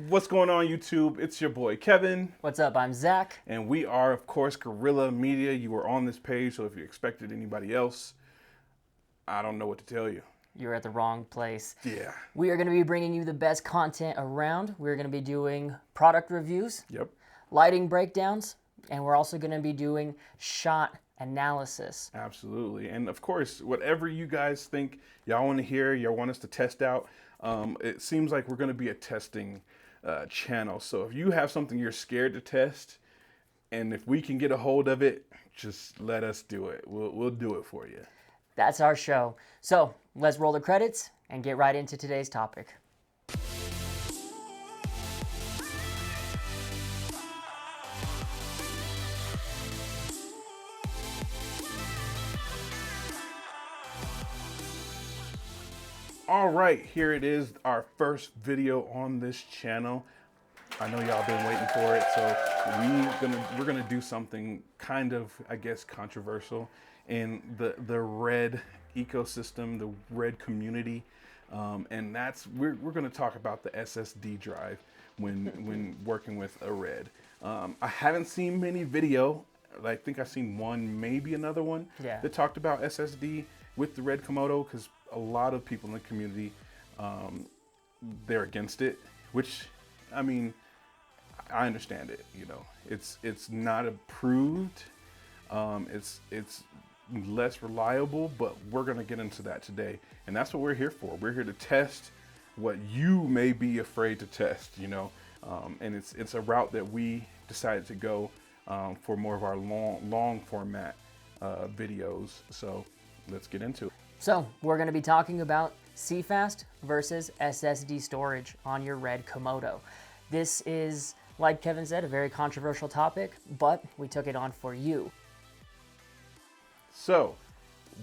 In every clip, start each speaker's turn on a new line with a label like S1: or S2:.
S1: What's going on, YouTube? It's your boy Kevin.
S2: What's up? I'm Zach.
S1: And we are, of course, Guerrilla Media. You are on this page, so if you expected anybody else, I don't know what to tell you.
S2: You're at the wrong place.
S1: Yeah.
S2: We are going to be bringing you the best content around. We're going to be doing product reviews,
S1: Yep.
S2: lighting breakdowns, and we're also going to be doing shot analysis.
S1: Absolutely. And of course, whatever you guys think y'all want to hear, y'all want us to test out, it seems like we're going to be a testing channel. So if you have something you're scared to test, and if we can get a hold of it, just let us do it. We'll do it for you.
S2: That's our show. So let's roll the credits and get right into today's topic.
S1: All right, here it is, our first video on this channel. I know y'all been waiting for it, so we're gonna do something kind of, I guess, controversial in the Red ecosystem, the Red community, and that's we're gonna talk about the SSD drive when working with a Red. I haven't seen many video. I think I've seen one, maybe another one that talked about SSD with the Red Komodo, because a lot of people in the community, they're against it, which, I mean, I understand it. You know, it's not approved. It's less reliable, but we're gonna get into that today, and that's what we're here for. We're here to test what you may be afraid to test. You know, and it's a route that we decided to go for more of our long format videos. So let's get into it.
S2: So we're going to be talking about C-Fast versus SSD storage on your Red Komodo. This is, like Kevin said, a very controversial topic, but we took it on for you.
S1: So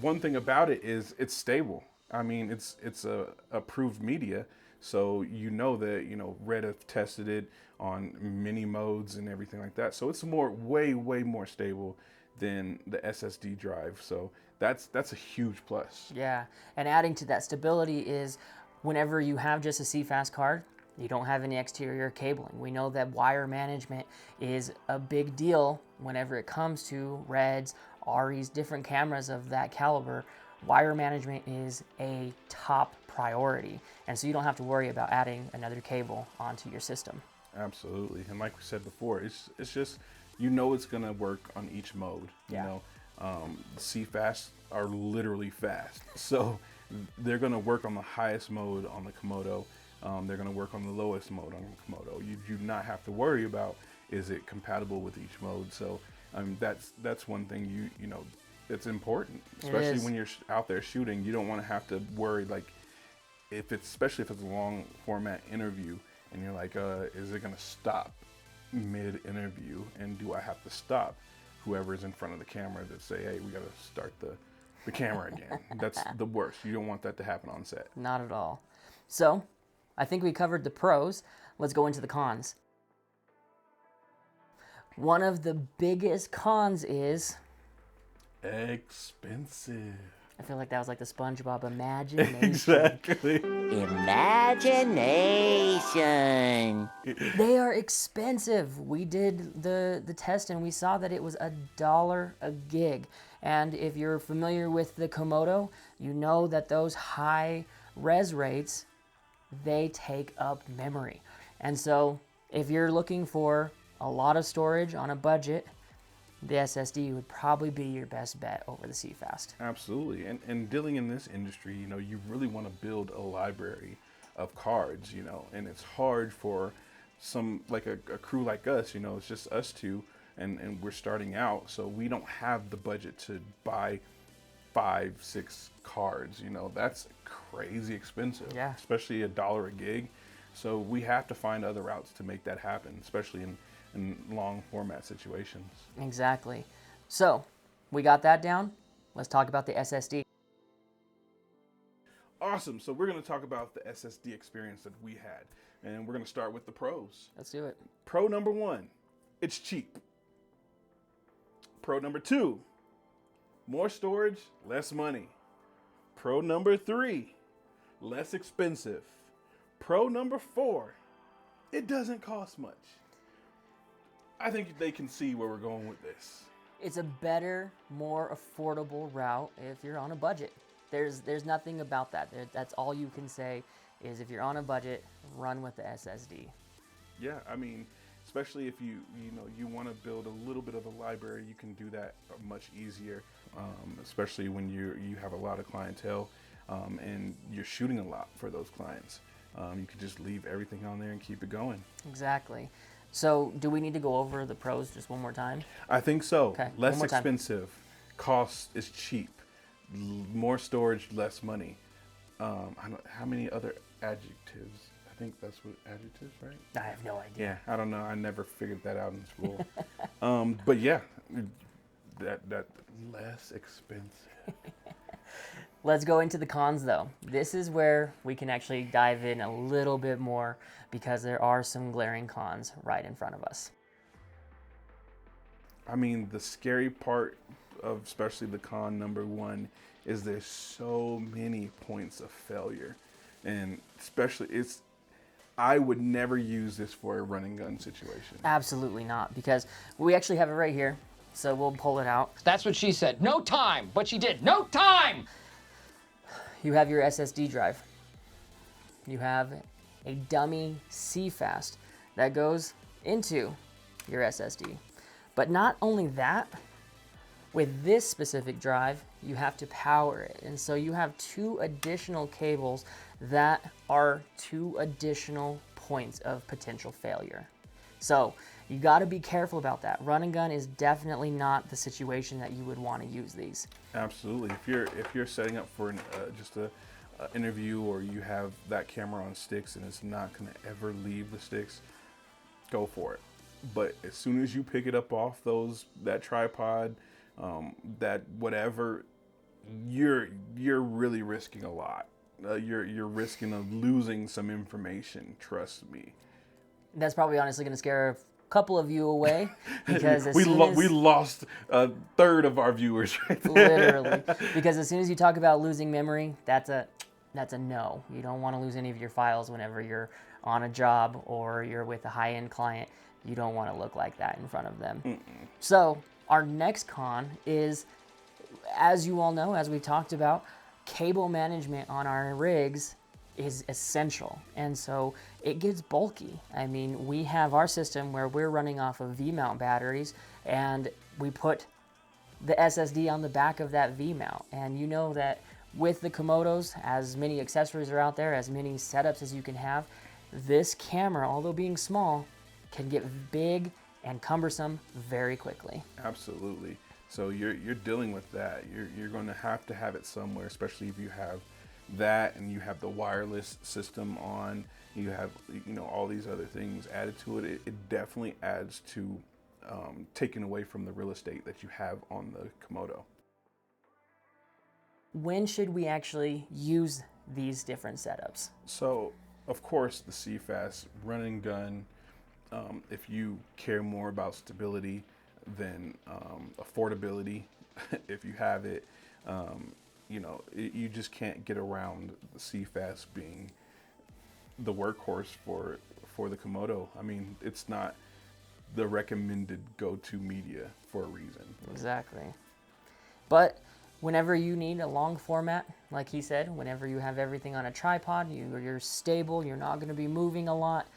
S1: one thing about it is it's stable. I mean, it's a approved media, so you know that, you know, Red have tested it on many modes and everything like that. So it's way more stable than the SSD drive. So that's a huge plus.
S2: Yeah, and adding to that stability is whenever you have just a C-Fast card, you don't have any exterior cabling. We know that wire management is a big deal whenever it comes to Reds, REs, different cameras of that caliber. Wire management is a top priority, and so you don't have to worry about adding another cable onto your system.
S1: Absolutely, and like we said before, it's just, you know, it's gonna work on each mode. You know, C-Fast are literally fast, so they're gonna work on the highest mode on the Komodo. They're gonna work on the lowest mode on the Komodo. You do not have to worry about, is it compatible with each mode. So that's one thing you know, it's important, especially when you're out there shooting. You don't want to have to worry, like, especially if it's a long format interview and you're like, is it gonna stop mid interview, and do I have to stop whoever's in front of the camera to say, hey, we gotta start the camera again? That's the worst. You don't want that to happen on set.
S2: Not at all. So I think we covered the pros. Let's go into the cons. One of the biggest cons is
S1: expensive.
S2: I feel like that was like the SpongeBob imagination.
S1: Exactly.
S3: Imagination.
S2: They are expensive. We did the test and we saw that it was $1 a gig. And if you're familiar with the Komodo, you know that those high res rates, they take up memory. And so if you're looking for a lot of storage on a budget, the SSD would probably be your best bet over the C-Fast.
S1: Absolutely. And dealing in this industry, you know, you really want to build a library of cards, you know, and it's hard for some, like a crew like us, you know, it's just us two, and we're starting out, so we don't have the budget to buy 5-6 cards. You know, that's crazy expensive.
S2: Yeah.
S1: Especially $1 a gig. So we have to find other routes to make that happen, especially in long format situations.
S2: Exactly. So we got that down. Let's talk about the SSD.
S1: Awesome. So we're going to talk about the SSD experience that we had, and we're going to start with the pros.
S2: Let's do it.
S1: Pro number 1, it's cheap. Pro number 2, more storage, less money. Pro number 3, less expensive. Pro number 4, it doesn't cost much. I think they can see where we're going with this.
S2: It's a better, more affordable route if you're on a budget. There's nothing about that. That's all you can say is if you're on a budget, run with the SSD.
S1: Yeah, I mean, especially if you want to build a little bit of a library, you can do that much easier. Especially when you have a lot of clientele and you're shooting a lot for those clients. You can just leave everything on there and keep it going.
S2: Exactly. So, do we need to go over the pros just one more time?
S1: I think so.
S2: Okay,
S1: Less
S2: one more time.
S1: expensive, cost is cheap, more storage, less money. How many other adjectives? I think that's what adjectives, right?
S2: I have no idea.
S1: Yeah, I don't know. I never figured that out in school. But yeah, that less expensive.
S2: Let's go into the cons though. This is where we can actually dive in a little bit more because there are some glaring cons right in front of us.
S1: I mean, the scary part of especially the con number one is there's so many points of failure. And especially I would never use this for a run and gun situation.
S2: Absolutely not, because we actually have it right here. So we'll pull it out.
S4: That's what she said. No time, but she did. No time!
S2: You have your SSD drive. You have a dummy C-Fast that goes into your SSD. But not only that, with this specific drive, you have to power it. And so you have 2 additional cables that are 2 additional points of potential failure. So you got to be careful about that. Run and gun is definitely not the situation that you would want to use these.
S1: Absolutely. If you're setting up for just a interview, or you have that camera on sticks and it's not going to ever leave the sticks, go for it. But as soon as you pick it up off that tripod, that whatever, you're really risking a lot. You're risking of losing some information. Trust me.
S2: That's probably honestly going to scare a couple of you away because
S1: we lost a third of our viewers right there.
S2: Literally, because as soon as you talk about losing memory, that's a no. You don't want to lose any of your files whenever you're on a job or you're with a high-end client. You don't want to look like that in front of them. So our next con is, as you all know, as we talked about, cable management on our rigs is essential, and so it gets bulky. I mean, we have our system where we're running off of V-mount batteries, and we put the SSD on the back of that V-mount. And you know that with the Komodos, as many accessories are out there, as many setups as you can have, this camera, although being small, can get big and cumbersome very quickly.
S1: Absolutely. So you're dealing with that. You're going to have it somewhere, especially if you have that and you have the wireless system on. You have all these other things added to it. It definitely adds to taking away from the real estate that you have on the Komodo.
S2: When should we actually use these different setups?
S1: So, of course, the C-Fast run and gun. If you care more about stability than affordability, if you have it, you just can't get around the C-Fast being the workhorse for the Komodo. I mean, it's not the recommended go-to media for a reason.
S2: Exactly. But whenever you need a long format, like he said, whenever you have everything on a tripod, you're stable, you're not going to be moving a lot,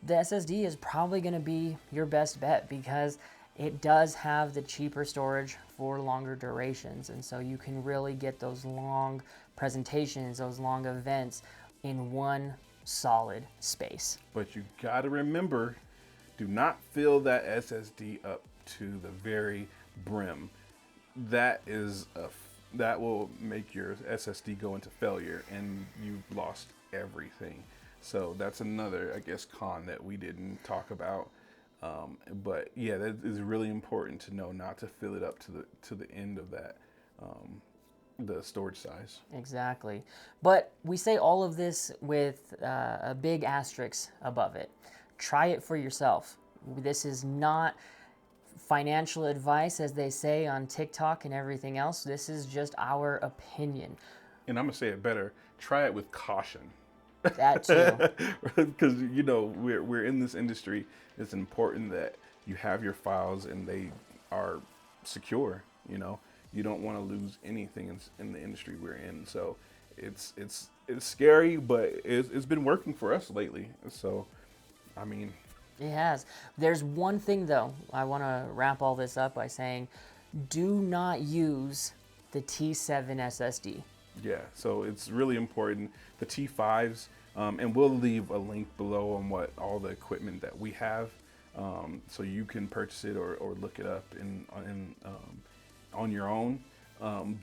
S2: the SSD is probably going to be your best bet because it does have the cheaper storage for longer durations. And so you can really get those long presentations, those long events in one solid space.
S1: But you got to remember, do not fill that SSD up to the very brim. That will make your SSD go into failure and you've lost everything. So that's another, I guess, con that we didn't talk about. But yeah, that is really important to know, not to fill it up to the end of that, the storage size.
S2: Exactly. But we say all of this with a big asterisk above it. Try it for yourself. This is not financial advice, as they say on TikTok and everything else. This is just our opinion.
S1: And I'm gonna say it better, try it with caution.
S2: That too.
S1: Because you know we're in this industry. It's important that you have your files and they are secure. You know, you don't want to lose anything in the industry we're in. So it's scary, but it's been working for us lately. So, I mean,
S2: It has. There's one thing though, I want to wrap all this up by saying, do not use the T7 SSD.
S1: yeah. So it's really important. The T5s, and we'll leave a link below on what all the equipment that we have, so you can purchase it or look it up on your own.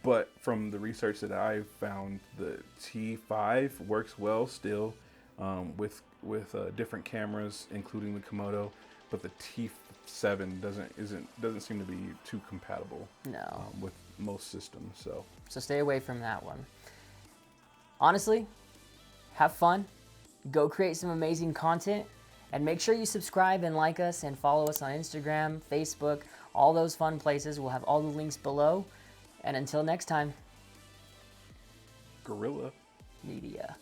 S1: But from the research that I've found, the T5 works well still with different cameras, including the Komodo, but the T7 doesn't seem to be too compatible.
S2: No.
S1: With most systems.
S2: So stay away from that one. Honestly, have fun, go create some amazing content, and make sure you subscribe and like us and follow us on Instagram, Facebook, all those fun places. We'll have all the links below. And until next time,
S1: Gorilla
S2: media.